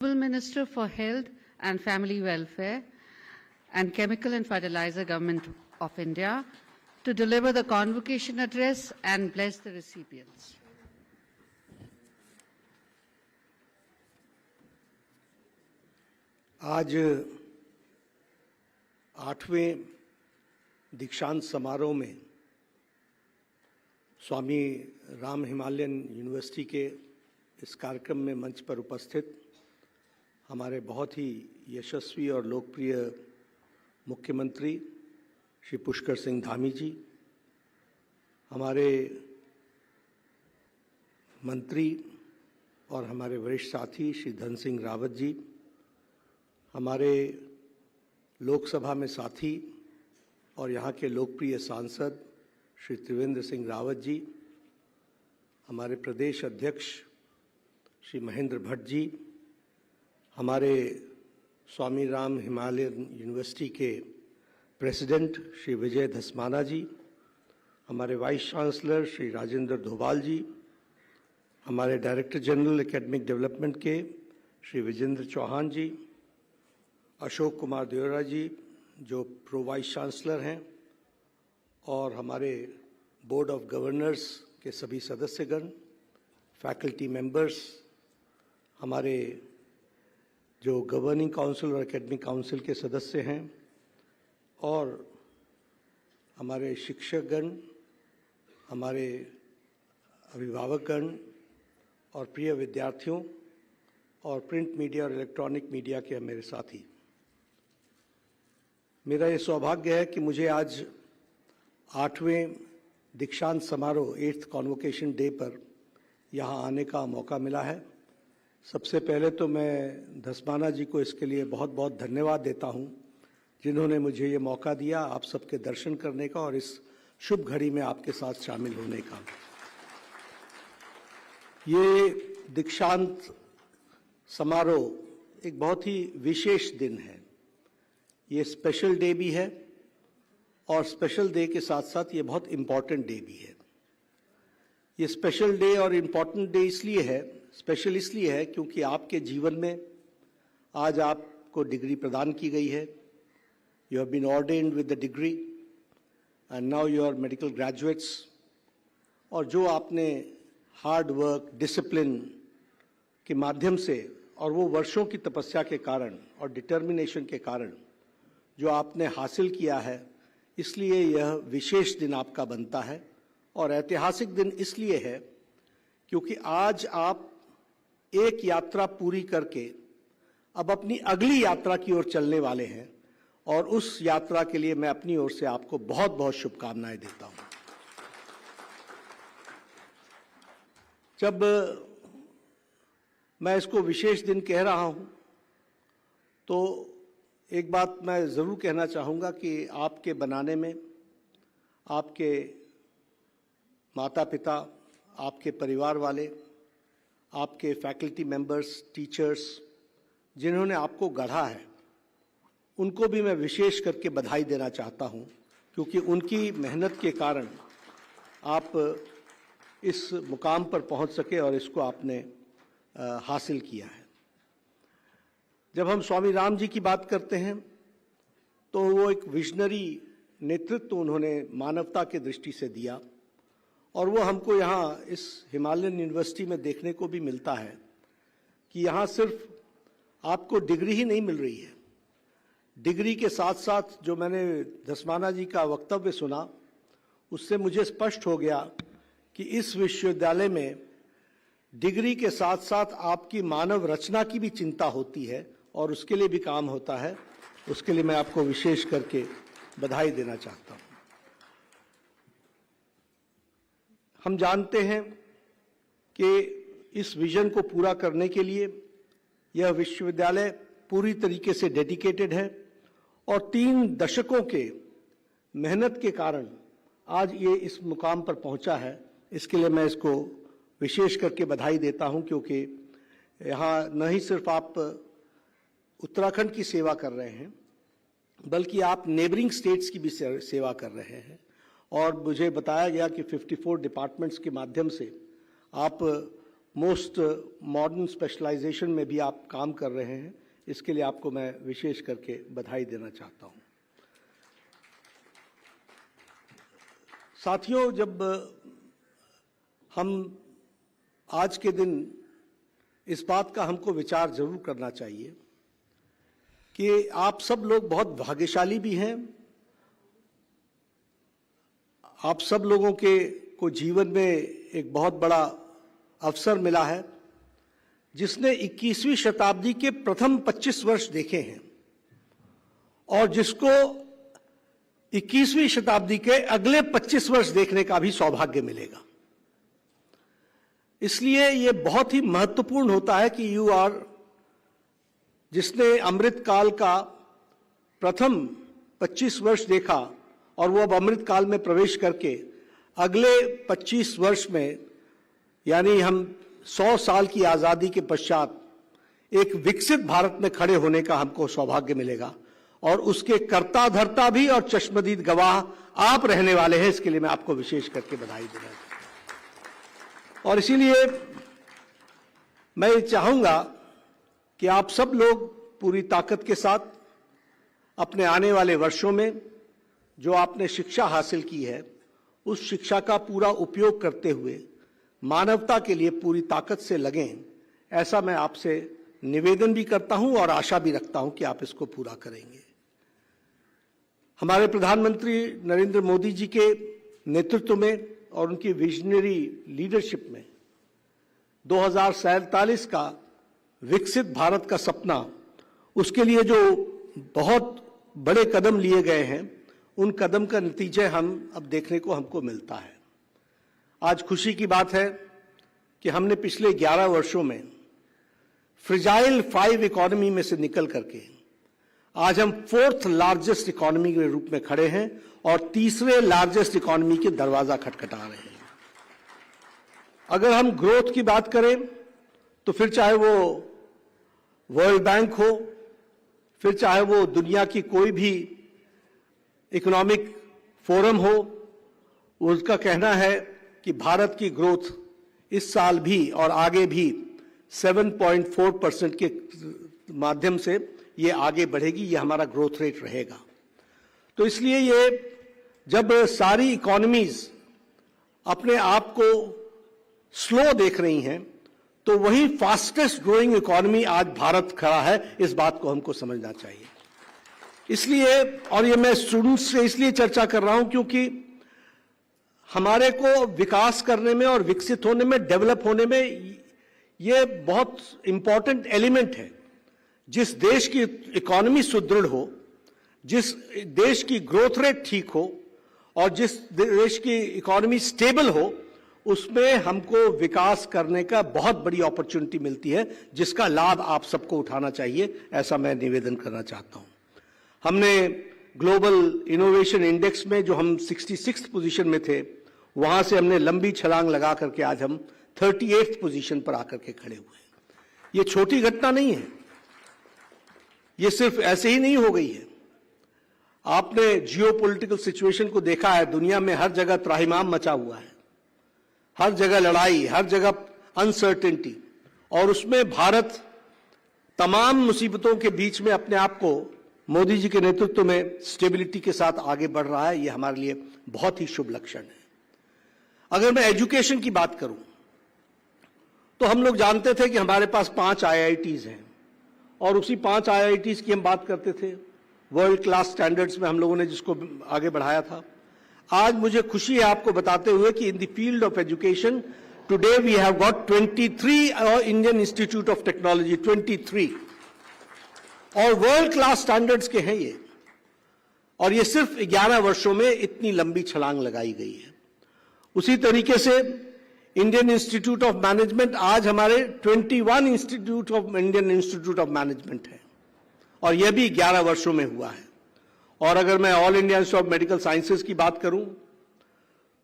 Minister for Health and Family Welfare and Chemical and Fertilizer Government of India to deliver the convocation address and bless the recipients. आज 8वें दीक्षांत समारोह में स्वामी Ram Himalayan university के इस कार्यक्रम में मंच पर उपस्थित हमारे बहुत ही यशस्वी और लोकप्रिय मुख्यमंत्री श्री पुष्कर सिंह धामी जी, हमारे मंत्री और हमारे वरिष्ठ साथी श्री धन सिंह रावत जी, हमारे लोकसभा में साथी और यहाँ के लोकप्रिय सांसद श्री त्रिवेंद्र सिंह रावत जी, हमारे प्रदेश अध्यक्ष श्री महेंद्र भट्ट जी, हमारे स्वामी राम हिमालयन यूनिवर्सिटी के प्रेसिडेंट श्री विजय धस्माना जी, हमारे वाइस चांसलर श्री राजेंद्र धोबाल जी, हमारे डायरेक्टर जनरल एकेडमिक डेवलपमेंट के श्री विजेंद्र चौहान जी, अशोक कुमार देवरा जी जो प्रो वाइस चांसलर हैं, और हमारे बोर्ड ऑफ गवर्नर्स के सभी सदस्यगण, फैकल्टी मेंबर्स, हमारे जो गवर्निंग काउंसिल और एकेडमिक काउंसिल के सदस्य हैं, और हमारे शिक्षकगण, हमारे अभिभावकगण और प्रिय विद्यार्थियों और प्रिंट मीडिया और इलेक्ट्रॉनिक मीडिया के मेरे साथी, मेरा ये सौभाग्य है कि मुझे आज 8वें दीक्षांत समारोह 8th कॉन्वोकेशन डे पर यहाँ आने का मौका मिला है। सबसे पहले तो मैं धस्माना जी को इसके लिए बहुत बहुत धन्यवाद देता हूँ जिन्होंने मुझे ये मौका दिया आप सबके दर्शन करने का और इस शुभ घड़ी में आपके साथ शामिल होने का। ये दीक्षांत समारोह एक बहुत ही विशेष दिन है। ये स्पेशल डे भी है और स्पेशल डे के साथ साथ ये बहुत इम्पॉर्टेंट डे भी है। ये स्पेशल डे और इम्पॉर्टेंट डे इसलिए है, स्पेशल इसलिए है क्योंकि आपके जीवन में आज आपको डिग्री प्रदान की गई है। You have been ordained with the degree and now you are medical graduates. और जो आपने हार्ड वर्क, डिसिप्लिन के माध्यम से और वो वर्षों की तपस्या के कारण और डिटर्मिनेशन के कारण जो आपने हासिल किया है, इसलिए यह विशेष दिन आपका बनता है। और ऐतिहासिक दिन इसलिए है क्योंकि आज आप एक यात्रा पूरी करके अब अपनी अगली यात्रा की ओर चलने वाले हैं, और उस यात्रा के लिए मैं अपनी ओर से आपको बहुत बहुत शुभकामनाएं देता हूं। जब मैं इसको विशेष दिन कह रहा हूं तो एक बात मैं ज़रूर कहना चाहूँगा कि आपके बनाने में आपके माता पिता, आपके परिवार वाले, आपके फैकल्टी मेंबर्स, टीचर्स जिन्होंने आपको गढ़ा है, उनको भी मैं विशेष करके बधाई देना चाहता हूँ क्योंकि उनकी मेहनत के कारण आप इस मुकाम पर पहुँच सके और इसको आपने हासिल किया है। जब हम स्वामी राम जी की बात करते हैं तो वो एक विजनरी नेतृत्व उन्होंने मानवता के दृष्टि से दिया, और वो हमको यहाँ इस हिमालयन यूनिवर्सिटी में देखने को भी मिलता है कि यहाँ सिर्फ आपको डिग्री ही नहीं मिल रही है, डिग्री के साथ साथ जो मैंने धस्माना जी का वक्तव्य सुना उससे मुझे स्पष्ट हो गया कि इस विश्वविद्यालय में डिग्री के साथ साथ आपकी मानव रचना की भी चिंता होती है और उसके लिए भी काम होता है। उसके लिए मैं आपको विशेष करके बधाई देना चाहता हूँ। हम जानते हैं कि इस विजन को पूरा करने के लिए यह विश्वविद्यालय पूरी तरीके से डेडिकेटेड है और 3 दशकों के मेहनत के कारण आज ये इस मुकाम पर पहुंचा है। इसके लिए मैं इसको विशेष करके बधाई देता हूं क्योंकि यहाँ न ही सिर्फ आप उत्तराखंड की सेवा कर रहे हैं बल्कि आप नेबरिंग स्टेट्स की भी सेवा कर रहे हैं। और मुझे बताया गया कि 54 डिपार्टमेंट्स के माध्यम से आप मोस्ट मॉडर्न स्पेशलाइजेशन में भी आप काम कर रहे हैं, इसके लिए आपको मैं विशेष करके बधाई देना चाहता हूं। साथियों, जब हम आज के दिन इस बात का हमको विचार जरूर करना चाहिए कि आप सब लोग बहुत भाग्यशाली भी हैं। आप सब लोगों को जीवन में एक बहुत बड़ा अवसर मिला है, जिसने 21वीं शताब्दी के प्रथम 25 वर्ष देखे हैं और जिसको 21वीं शताब्दी के अगले 25 वर्ष देखने का भी सौभाग्य मिलेगा। इसलिए ये बहुत ही महत्वपूर्ण होता है कि जिसने अमृत काल का प्रथम 25 वर्ष देखा और वो अब अमृत काल में प्रवेश करके अगले 25 वर्ष में, यानी हम 100 साल की आजादी के पश्चात एक विकसित भारत में खड़े होने का हमको सौभाग्य मिलेगा और उसके कर्ता धर्ता भी और चश्मदीद गवाह आप रहने वाले हैं। इसके लिए मैं आपको विशेष करके बधाई देना चाहता हूं। और इसीलिए मैं ये चाहूंगा कि आप सब लोग पूरी ताकत के साथ अपने आने वाले वर्षों में जो आपने शिक्षा हासिल की है, उस शिक्षा का पूरा उपयोग करते हुए मानवता के लिए पूरी ताकत से लगें, ऐसा मैं आपसे निवेदन भी करता हूं और आशा भी रखता हूं कि आप इसको पूरा करेंगे। हमारे प्रधानमंत्री नरेंद्र मोदी जी के नेतृत्व में और उनकी विजनरी लीडरशिप में 2047 का विकसित भारत का सपना, उसके लिए जो बहुत बड़े कदम लिए गए हैं, उन कदम का नतीजे अब देखने को हमको मिलता है। आज खुशी की बात है कि हमने पिछले 11 वर्षों में फ्रिजाइल 5 इकोनॉमी में से निकल करके आज हम 4th लार्जेस्ट इकोनॉमी के रूप में खड़े हैं और तीसरे लार्जेस्ट इकोनॉमी के दरवाजा खटखटा रहे हैं। अगर हम ग्रोथ की बात करें तो फिर चाहे वो वर्ल्ड बैंक हो, फिर चाहे वो दुनिया की कोई भी इकोनॉमिक फोरम हो, उसका कहना है कि भारत की ग्रोथ इस साल भी और आगे भी 7.4% के माध्यम से ये आगे बढ़ेगी। ये हमारा ग्रोथ रेट रहेगा। तो इसलिए ये जब सारी इकोनॉमीज अपने आप को स्लो देख रही हैं, तो वही फास्टेस्ट ग्रोइंग इकोनॉमी आज भारत खड़ा है। इस बात को हमको समझना चाहिए। इसलिए, और ये मैं स्टूडेंट्स से इसलिए चर्चा कर रहा हूं क्योंकि हमारे को विकास करने में और विकसित होने में, डेवलप होने में ये बहुत इंपॉर्टेंट एलिमेंट है। जिस देश की इकोनॉमी सुदृढ़ हो, जिस देश की ग्रोथ रेट ठीक हो और जिस देश की इकोनॉमी स्टेबल हो, उसमें हमको विकास करने का बहुत बड़ी अपॉर्चुनिटी मिलती है, जिसका लाभ आप सबको उठाना चाहिए। ऐसा मैं निवेदन करना चाहता हूं। हमने ग्लोबल इनोवेशन इंडेक्स में जो हम 66th पोजीशन में थे, वहां से हमने लंबी छलांग लगा करके आज हम 38th पोजीशन पर आकर के खड़े हुए हैं। ये छोटी घटना नहीं है, ये सिर्फ ऐसे ही नहीं हो गई है। आपने जियोपॉलिटिकल सिचुएशन को देखा है, दुनिया में हर जगह त्राहिमाम मचा हुआ है, हर जगह लड़ाई, हर जगह अनसर्टेनिटी, और उसमें भारत तमाम मुसीबतों के बीच में अपने आप को मोदी जी के नेतृत्व में स्टेबिलिटी के साथ आगे बढ़ रहा है। यह हमारे लिए बहुत ही शुभ लक्षण है। अगर मैं एजुकेशन की बात करूं तो हम लोग जानते थे कि हमारे पास 5 IITs हैं और उसी 5 IITs की हम बात करते थे। वर्ल्ड क्लास स्टैंडर्ड्स में हम लोगों ने जिसको आगे बढ़ाया था। आज मुझे खुशी है आपको बताते हुए कि in the field of education today we have got 23 Indian Institute of Technology, 23, और वर्ल्ड क्लास स्टैंडर्ड्स के हैं ये। और ये सिर्फ 11 वर्षों में इतनी लंबी छलांग लगाई गई है। उसी तरीके से इंडियन इंस्टीट्यूट ऑफ मैनेजमेंट आज हमारे 21 इंडियन इंस्टीट्यूट ऑफ मैनेजमेंट है, और यह भी 11 वर्षों में हुआ है। और अगर मैं all India institute of medical sciences की बात करूं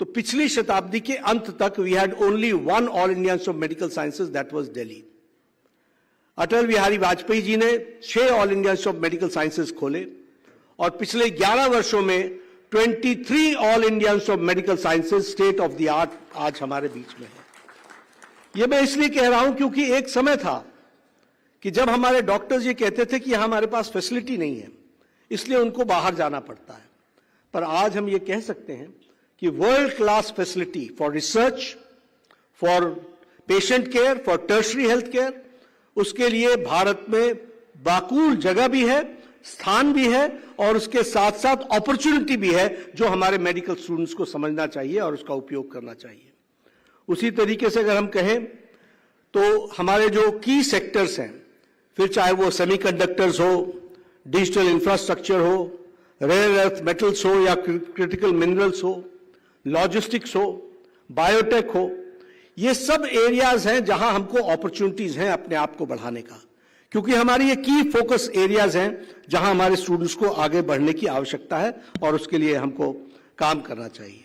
तो पिछली शताब्दी के अंत तक we had only 1 all India institute of medical sciences, that was Delhi. Atal Bihari Vajpayee ji ने 6 all India institute of medical sciences खोले और पिछले 11 वर्षों में 23 all India institute of medical sciences state of the art आज हमारे बीच में है। ये मैं इसलिए कह रहा हूं क्योंकि एक समय था कि जब हमारे डॉक्टर्स ये कहते थे कि हमारे पास फैसिलिटी नहीं है, इसलिए उनको बाहर जाना पड़ता है। पर आज हम ये कह सकते हैं कि world class facility for research, for patient care, for tertiary health care, उसके लिए भारत में बाकूल जगह भी है, स्थान भी है और उसके साथ साथ अपॉर्चुनिटी भी है जो हमारे मेडिकल स्टूडेंट्स को समझना चाहिए और उसका उपयोग करना चाहिए। उसी तरीके से अगर हम कहें तो हमारे जो की सेक्टर्स हैं, फिर चाहे वो सेमीकंडक्टर्स हो, डिजिटल इंफ्रास्ट्रक्चर हो, रेयर अर्थ मेटल्स हो या क्रिटिकल मिनरल्स हो, लॉजिस्टिक्स हो, बायोटेक हो, ये सब एरियाज हैं जहां हमको अपॉर्चुनिटीज हैं अपने आप को बढ़ाने का, क्योंकि हमारी ये की फोकस एरियाज हैं जहां हमारे स्टूडेंट्स को आगे बढ़ने की आवश्यकता है और उसके लिए हमको काम करना चाहिए।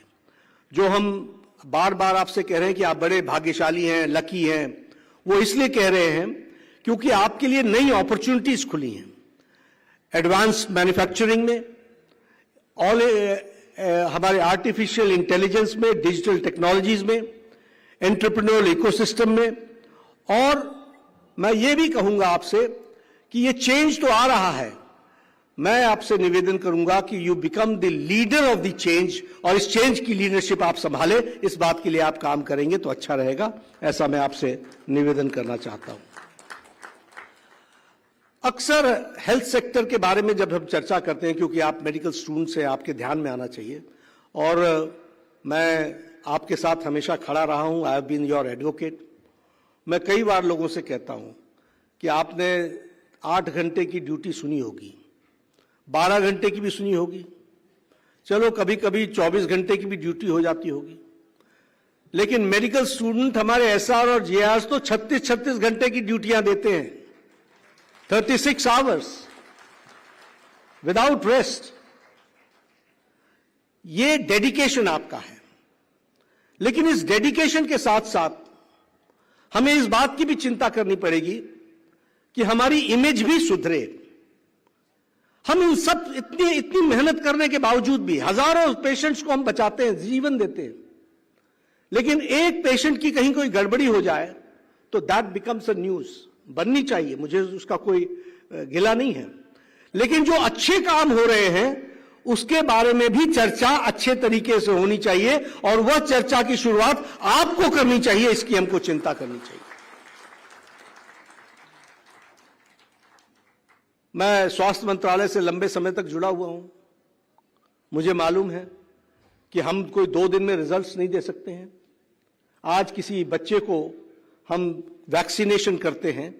जो हम बार बार आपसे कह रहे हैं कि आप बड़े भाग्यशाली हैं, लकी हैं, वो इसलिए कह रहे हैं क्योंकि आपके लिए नई अपॉर्चुनिटीज खुली हैं एडवांस मैन्युफैक्चरिंग में, हमारे आर्टिफिशियल इंटेलिजेंस में, डिजिटल टेक्नोलॉजीज में, एंटरप्रेन्योरल इकोसिस्टम में। और मैं ये भी कहूंगा आपसे कि ये चेंज तो आ रहा है, मैं आपसे निवेदन करूंगा कि you become the leader of the change और इस चेंज की लीडरशिप आप संभाले, इस बात के लिए आप काम करेंगे तो अच्छा रहेगा, ऐसा मैं आपसे निवेदन करना चाहता हूं। अक्सर हेल्थ सेक्टर के बारे में जब हम चर्चा करते हैं, क्योंकि आप मेडिकल स्टूडेंट्स हैं, आपके ध्यान में आना चाहिए और मैं आपके साथ हमेशा खड़ा रहा हूं, I have been your advocate. मैं कई बार लोगों से कहता हूं कि आपने 8 घंटे की ड्यूटी सुनी होगी, 12 घंटे की भी सुनी होगी, चलो कभी कभी 24 घंटे की भी ड्यूटी हो जाती होगी, लेकिन मेडिकल स्टूडेंट हमारे एसआर और जेआर तो 36 घंटे की ड्यूटियां देते हैं, 36 आवर्स विदाउट रेस्ट। ये डेडिकेशन आपका है, लेकिन इस डेडिकेशन के साथ साथ हमें इस बात की भी चिंता करनी पड़ेगी कि हमारी इमेज भी सुधरे। हम इन सब इतनी मेहनत करने के बावजूद भी हजारों पेशेंट्स को हम बचाते हैं, जीवन देते हैं, लेकिन एक पेशेंट की कहीं कोई गड़बड़ी हो जाए तो दैट बिकम्स अ न्यूज। बननी चाहिए, मुझे उसका कोई गिला नहीं है, लेकिन जो अच्छे काम हो रहे हैं उसके बारे में भी चर्चा अच्छे तरीके से होनी चाहिए और वह चर्चा की शुरुआत आपको करनी चाहिए, इसकी हमको चिंता करनी चाहिए। मैं स्वास्थ्य मंत्रालय से लंबे समय तक जुड़ा हुआ हूं, मुझे मालूम है कि हम कोई 2 दिन में रिजल्ट्स नहीं दे सकते हैं। आज किसी बच्चे को हम वैक्सीनेशन करते हैं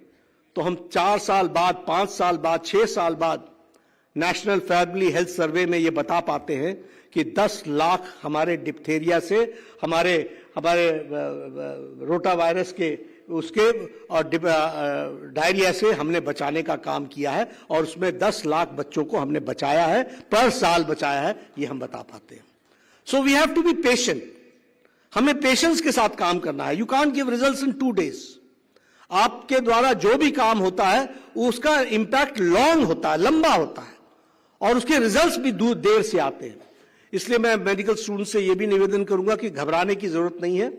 तो हम 4 साल बाद, 5 साल बाद, 6 साल बाद नेशनल फैमिली हेल्थ सर्वे में ये बता पाते हैं कि 10 लाख हमारे डिप्थेरिया से, हमारे रोटा वायरस के उसके और डायरिया से हमने बचाने का काम किया है और उसमें 10 लाख बच्चों को हमने बचाया है, पर साल बचाया है, ये हम बता पाते हैं। So we have to be patient, हमें पेशेंस के साथ काम करना है। You can't give results in 2 days। आपके द्वारा जो भी काम होता है उसका इंपैक्ट लॉन्ग होता है, लंबा होता है और उसके रिजल्ट्स भी देर से आते हैं। इसलिए मैं मेडिकल स्टूडेंट से यह भी निवेदन करूंगा कि घबराने की जरूरत नहीं है।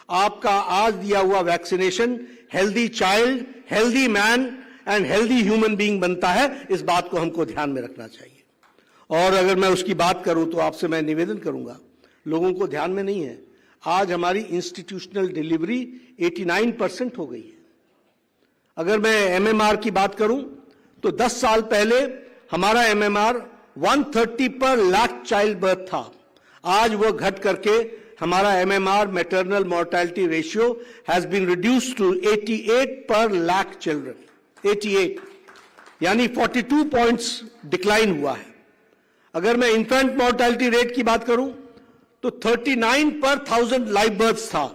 आपका आज दिया हुआ vaccination healthy child, healthy man and healthy human being बनता है, इस बात को हमको ध्यान में रखना चाहिए। और अगर मैं उसकी बात करूं तो आपसे मैं निवेदन करूंगा, लोगों को ध्यान में नहीं है, आज हमारी इंस्टीट्यूशनल डिलीवरी 89% हो गई है। अगर मैं एमएमआर की बात करूं तो 10 साल पहले हमारा एमएमआर 130 पर लाख चाइल्ड बर्थ था, आज वो घट करके हमारा MMR maternal mortality ratio has been reduced to 88 per lakh children, 88, यानी 42 पॉइंट्स डिक्लाइन हुआ है। अगर मैं इन्फेंट मोर्टेलिटी रेट की बात करूं तो 39 पर 1000 लाइव बर्थ्स था,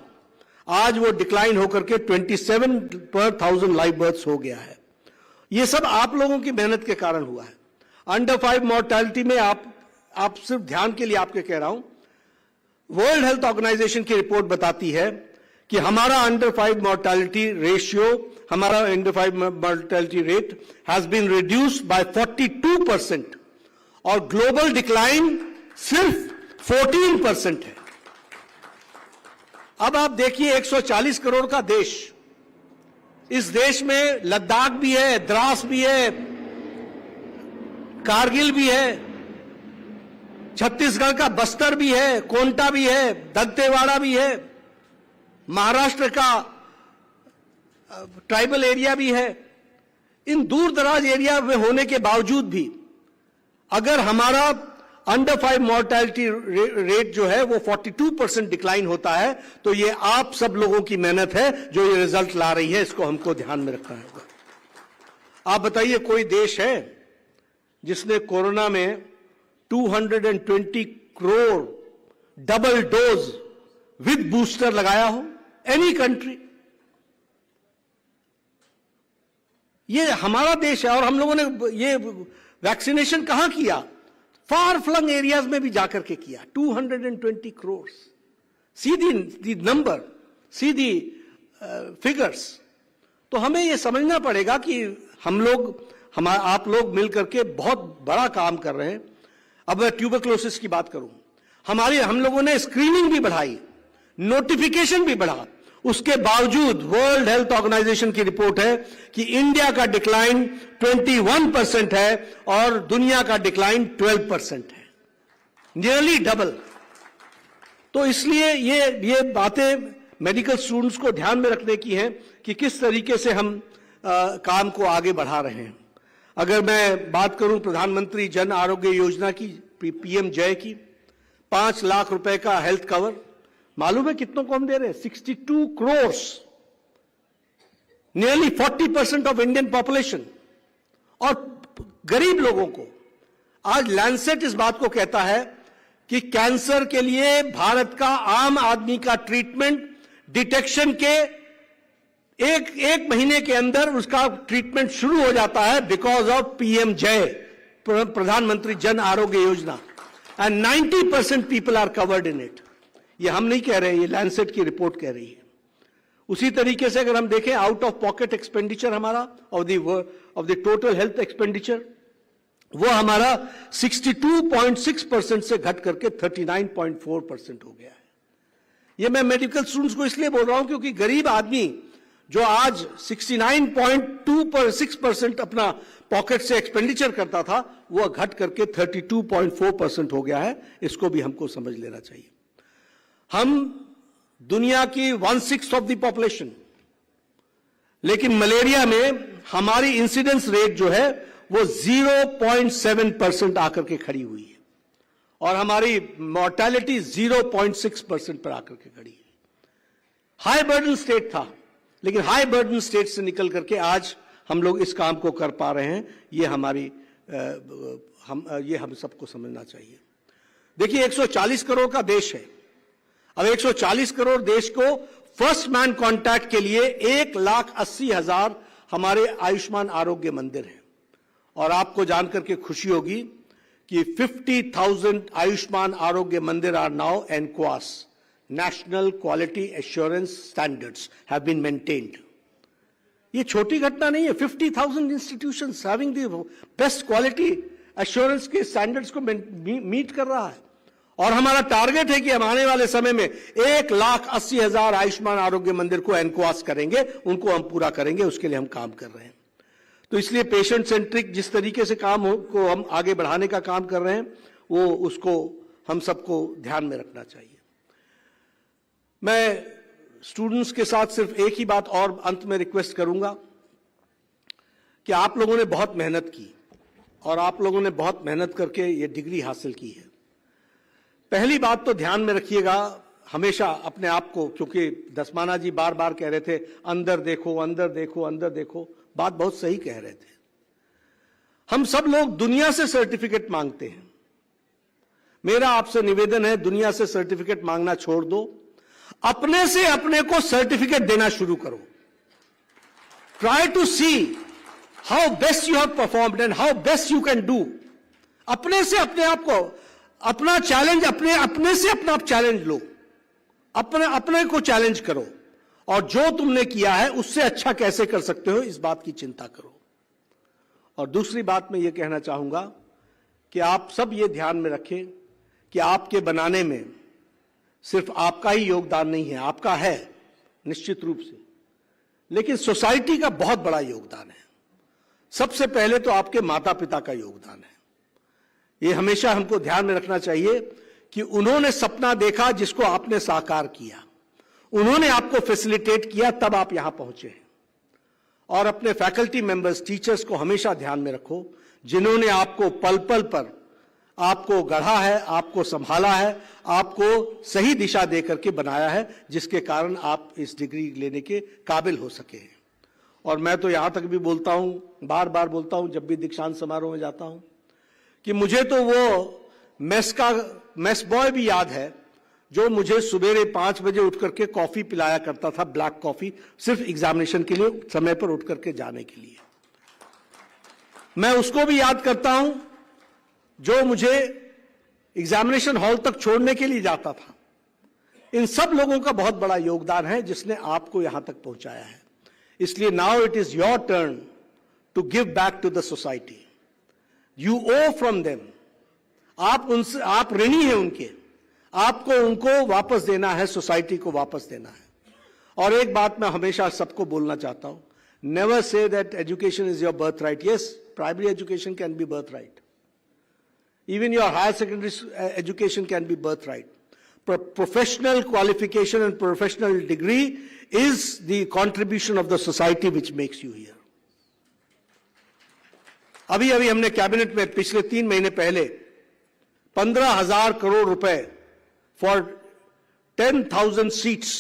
आज वो डिक्लाइन होकर के 27 पर 1000 लाइव बर्थ्स हो गया है। ये सब आप लोगों की मेहनत के कारण हुआ है। अंडर 5 मोर्टेलिटी में आप सिर्फ ध्यान के लिए आपके कह रहा हूं, वर्ल्ड हेल्थ ऑर्गेनाइजेशन की रिपोर्ट बताती है कि हमारा अंडर 5 मोर्टेलिटी रेशियो, हमारा under 5 mortality rate has been reduced by 42% और ग्लोबल डिक्लाइन सिर्फ 14% है। अब आप देखिए 140 करोड़ का देश, इस देश में लद्दाख भी है, द्रास भी है, कारगिल भी है, छत्तीसगढ़ का बस्तर भी है, कोंटा भी है, दंतेवाड़ा भी है, महाराष्ट्र का ट्राइबल एरिया भी है। इन दूर दराज एरिया में होने के बावजूद भी अगर हमारा अंडर 5 मोर्टेलिटी रेट जो है वो 42% डिक्लाइन होता है, तो ये आप सब लोगों की मेहनत है जो ये रिजल्ट ला रही है, इसको हमको ध्यान में रखना होगा। आप बताइए कोई देश है जिसने कोरोना में 220 crore double dose with booster लगाया हो? Any country? ये हमारा देश है और हम लोगों ने ये वैक्सीनेशन कहां किया? फार फ्लंग एरियाज में भी जाकर के किया। 220 करोड़। सी the number, C the figures. तो हमें यह समझना पड़ेगा कि आप लोग मिलकर के बहुत बड़ा काम कर रहे हैं। अब मैं ट्यूबरक्लोसिस की बात करूं, हम लोगों ने स्क्रीनिंग भी बढ़ाई, नोटिफिकेशन भी बढ़ा, उसके बावजूद वर्ल्ड हेल्थ ऑर्गेनाइजेशन की रिपोर्ट है कि इंडिया का डिक्लाइन 21% है और दुनिया का डिक्लाइन 12% है, नियरली डबल। तो इसलिए ये बातें मेडिकल स्टूडेंट्स को ध्यान में रखने की हैं कि किस तरीके से हम काम को आगे बढ़ा रहे हैं। अगर मैं बात करूं प्रधानमंत्री जन आरोग्य योजना की, पीएम जय की, 5 लाख रुपए का हेल्थ कवर, मालूम है कितनों को हम दे रहे हैं? 62 crore, nearly 40% of Indian population, और गरीब लोगों को। आज लैंसेट इस बात को कहता है कि कैंसर के लिए भारत का आम आदमी का ट्रीटमेंट डिटेक्शन के एक महीने के अंदर उसका ट्रीटमेंट शुरू हो जाता है बिकॉज ऑफ पीएम जय, प्रधानमंत्री Jan Arogya Yojana, and 90% people are covered in it. ये हम नहीं कह रहे, ये लैंसेट की रिपोर्ट कह रही है। उसी तरीके से अगर हम देखें आउट ऑफ पॉकेट एक्सपेंडिचर हमारा of the total health expenditure, वो हमारा 62.6% से घट करके 39.4% हो गया है। ये मैं मेडिकल स्टूडेंट्स को इसलिए बोल रहा हूं क्योंकि गरीब आदमी जो आज 69.6% अपना पॉकेट से एक्सपेंडिचर करता था, वो घट करके 32.4% हो गया है। इसको भी हमको समझ लेना चाहिए। हम दुनिया की 1/6 ऑफ द पॉपुलेशन, लेकिन मलेरिया में हमारी इंसिडेंस रेट जो है वो 0.7% आकर के खड़ी हुई है और हमारी मॉर्टेलिटी 0.6% पर आकर के खड़ी है। हाई बर्डन स्टेट था, लेकिन हाई बर्डन स्टेट से निकल करके आज हम लोग इस काम को कर पा रहे हैं। ये हम सबको समझना चाहिए। देखिए 140 करोड़ का देश है। अब 140 करोड़ देश को फर्स्ट मैन कॉन्टैक्ट के लिए 1,80,000 हमारे आयुष्मान आरोग्य मंदिर हैं। और आपको जानकर के खुशी होगी कि 50,000 Ayushman Arogya Mandir are now NQAS, National Quality Assurance Standards have been maintained. ये छोटी घटना नहीं है। 50,000 institutions having the best quality assurance के स्टैंडर्ड्स को मीट कर रहा है। और हमारा टारगेट है कि हम आने वाले समय में 1,80,000 आयुष्मान आरोग्य मंदिर को NQAS करेंगे, उनको हम पूरा करेंगे। उसके लिए हम काम कर रहे हैं। तो इसलिए पेशेंट सेंट्रिक जिस तरीके से काम को हम आगे बढ़ाने का काम कर रहे हैं, वो उसको हम सबको ध्यान में रखना चाहिए। मैं स्टूडेंट्स के साथ सिर्फ एक ही बात और अंत में रिक्वेस्ट करूंगा कि आप लोगों ने बहुत मेहनत की और आप लोगों ने बहुत मेहनत करके ये डिग्री हासिल की है। पहली बात तो ध्यान में रखिएगा हमेशा अपने आप को, क्योंकि दसमाना जी बार बार कह रहे थे अंदर देखो, अंदर देखो, अंदर देखो। बात बहुत सही कह रहे थे। हम सब लोग दुनिया से सर्टिफिकेट मांगते हैं। मेरा आपसे निवेदन है, दुनिया से सर्टिफिकेट मांगना छोड़ दो, अपने से अपने को सर्टिफिकेट देना शुरू करो। Try to see how best you have performed and how best you can do. अपने से अपने आप को, अपना चैलेंज, अपने से अपना चैलेंज लो, अपने को चैलेंज करो और जो तुमने किया है उससे अच्छा कैसे कर सकते हो, इस बात की चिंता करो। और दूसरी बात मैं ये कहना चाहूंगा कि आप सब ये ध्यान में रखें कि आपके बनाने में सिर्फ आपका ही योगदान नहीं है, आपका है निश्चित रूप से, लेकिन सोसाइटी का बहुत बड़ा योगदान है। सबसे पहले तो आपके माता पिता का योगदान है। ये हमेशा हमको ध्यान में रखना चाहिए कि उन्होंने सपना देखा जिसको आपने साकार किया, उन्होंने आपको फैसिलिटेट किया, तब आप यहां पहुंचे हैं। और अपने फैकल्टी मेंबर्स, टीचर्स को हमेशा ध्यान में रखो, जिन्होंने आपको पल पल पर आपको गढ़ा है, आपको संभाला है, आपको सही दिशा देकर के बनाया है, जिसके कारण आप इस डिग्री लेने के काबिल हो सके हैं। और मैं तो यहां तक भी बोलता हूं, बार बार बोलता हूं जब भी दीक्षांत समारोह में जाता हूं, कि मुझे तो वो मेस बॉय भी याद है जो मुझे सुबेरे 5 बजे उठ करके कॉफी पिलाया करता था, ब्लैक कॉफी, सिर्फ एग्जामिनेशन के लिए, समय पर उठ करके जाने के लिए। मैं उसको भी याद करता हूं जो मुझे एग्जामिनेशन हॉल तक छोड़ने के लिए जाता था। इन सब लोगों का बहुत बड़ा योगदान है जिसने आपको यहां तक पहुंचाया है। इसलिए now it is your turn to give back to the society. You owe from them. आप उनसे, आप ऋणी हैं उनके, आपको उनको वापस देना है, सोसाइटी को वापस देना है। और एक बात मैं हमेशा सबको बोलना चाहता हूं, never say that education is your birth right. Yes, primary education can be birth right, even your higher secondary education can be birthright. Professional qualification and professional degree is the contribution of the society which makes you here. अभी हमने cabinet में पिछले 3 महीने पहले 15,000 करोड़ रुपए for 10,000 seats,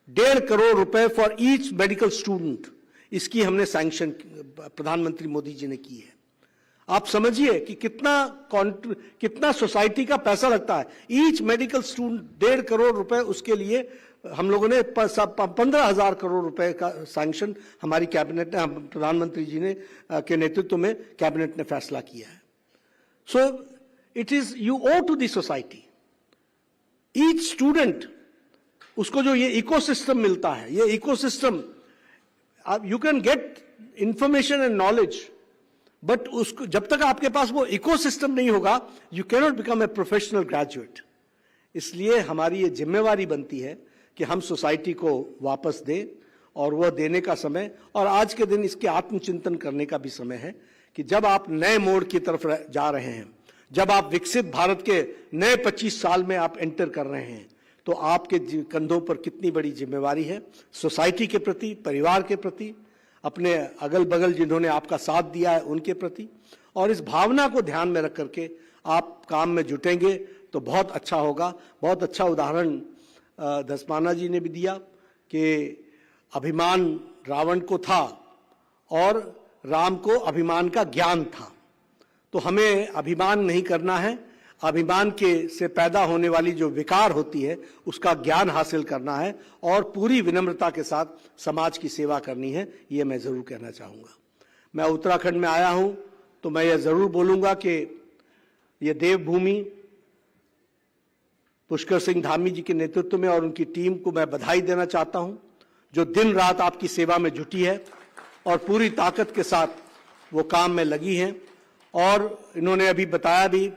1.5 crore रुपए for each medical student, इसकी हमने सैंक्शन प्रधानमंत्री मोदी जी ने की है। आप समझिए कि कितना सोसाइटी का पैसा लगता है। ईच मेडिकल स्टूडेंट 1.5 करोड़ रुपए, उसके लिए हम लोगों ने 15,000 करोड़ रुपए का सैंक्शन हमारी कैबिनेट ने, प्रधानमंत्री जी ने के नेतृत्व में कैबिनेट ने फैसला किया है। So it is you owe to the society. Each student, उसको जो ये इकोसिस्टम मिलता है, ये ecosystem, you can get information and knowledge, but उसको जब तक आपके पास वो इकोसिस्टम नहीं होगा, you can not become a professional graduate. इसलिए हमारी ये जिम्मेवारी बनती है कि हम सोसाइटी को वापस दें, और वह देने का समय, और आज के दिन इसके आत्मचिंतन करने का भी समय है कि जब आप नए मोड़ की तरफ जा रहे हैं, जब आप विकसित भारत के नए 25 साल में आप एंटर कर रहे हैं, तो आपके कंधों पर कितनी बड़ी जिम्मेवारी है सोसाइटी के प्रति, परिवार के प्रति, अपने अगल बगल जिन्होंने आपका साथ दिया है उनके प्रति। और इस भावना को ध्यान में रख करके आप काम में जुटेंगे तो बहुत अच्छा होगा। बहुत अच्छा उदाहरण धस्माना जी ने भी दिया कि अभिमान रावण को था और राम को अभिमान का ज्ञान था। तो हमें अभिमान नहीं करना है, अभिमान के से पैदा होने वाली जो विकार होती है उसका ज्ञान हासिल करना है, और पूरी विनम्रता के साथ समाज की सेवा करनी है। ये मैं जरूर कहना चाहूँगा। मैं उत्तराखंड में आया हूँ तो मैं ये जरूर बोलूँगा कि ये देवभूमि पुष्कर सिंह धामी जी के नेतृत्व में और उनकी टीम को मैं बधाई देना चाहता हूँ, जो दिन रात आपकी सेवा में जुटी है और पूरी ताकत के साथ वो काम में लगी हैं। और इन्होंने अभी बताया भी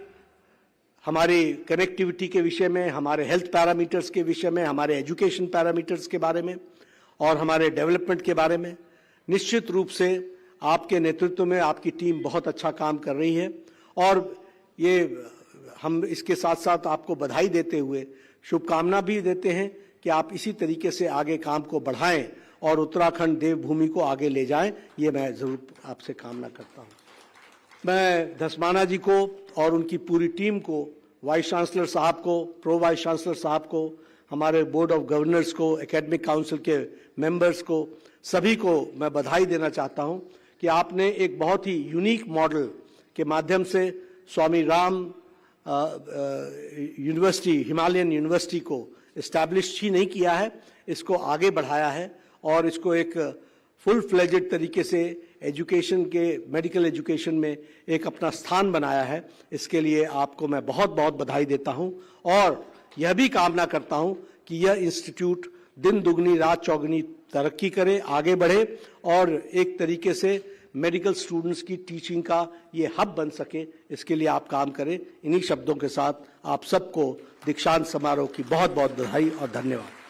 हमारी कनेक्टिविटी के विषय में, हमारे हेल्थ पैरामीटर्स के विषय में, हमारे एजुकेशन पैरामीटर्स के बारे में और हमारे डेवलपमेंट के बारे में। निश्चित रूप से आपके नेतृत्व में आपकी टीम बहुत अच्छा काम कर रही है, और ये हम इसके साथ साथ आपको बधाई देते हुए शुभकामना भी देते हैं कि आप इसी तरीके से आगे काम को बढ़ाएं और उत्तराखंड देवभूमि को आगे ले जाएं। ये मैं जरूर आपसे कामना करता हूं। मैं धस्माना जी को और उनकी पूरी टीम को, वाइस चांसलर साहब को, प्रो वाइस चांसलर साहब को, हमारे बोर्ड ऑफ गवर्नर्स को, एकेडमिक काउंसिल के मेंबर्स को, सभी को मैं बधाई देना चाहता हूं कि आपने एक बहुत ही यूनिक मॉडल के माध्यम से स्वामी राम यूनिवर्सिटी, हिमालयन यूनिवर्सिटी को इस्टेब्लिश ही नहीं किया है, इसको आगे बढ़ाया है और इसको एक फुल फ्लेजेड तरीके से एजुकेशन के, मेडिकल एजुकेशन में एक अपना स्थान बनाया है। इसके लिए आपको मैं बहुत बहुत बधाई देता हूं और यह भी कामना करता हूं कि यह इंस्टीट्यूट दिन दुगनी रात चौगुनी तरक्की करे, आगे बढ़े और एक तरीके से मेडिकल स्टूडेंट्स की टीचिंग का ये हब बन सके, इसके लिए आप काम करें। इन्हीं शब्दों के साथ आप सबको दीक्षांत समारोह की बहुत बहुत बधाई और धन्यवाद।